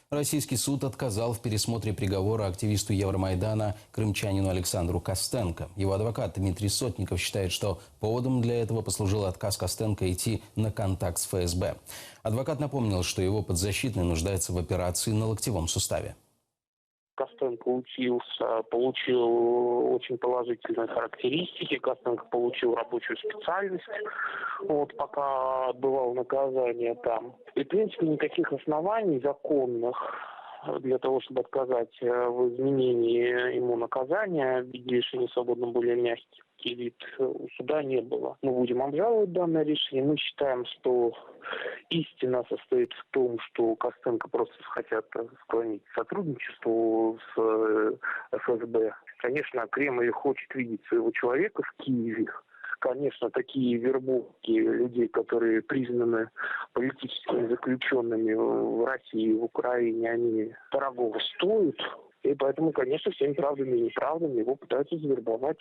Российский суд отказал в пересмотре приговора активисту Евромайдана крымчанину Александру Костенко. Его адвокат Дмитрий Сотников считает, что поводом для этого послужил отказ Костенко идти на контакт с ФСБ. Адвокат напомнил, что его подзащитный нуждается в операции на локтевом суставе. Костенко учился, получил очень положительные характеристики. Костенко получил рабочую специальность, пока отбывал наказание там. И, в принципе, никаких оснований законных для того, чтобы отказать в изменении ему наказания в виде лишения свободного более мягкий вид у суда не было. Мы будем обжаловать данное решение. Мы считаем, что истина состоит в том, что Костенко просто хотят склонить к сотрудничеству с ФСБ. Конечно, Кремль хочет видеть своего человека в Киеве. Конечно, такие вербовки людей, которые признаны политическими заключенными в России и в Украине, они дорого стоят. И поэтому, конечно, всеми правдами и неправдами его пытаются завербовать.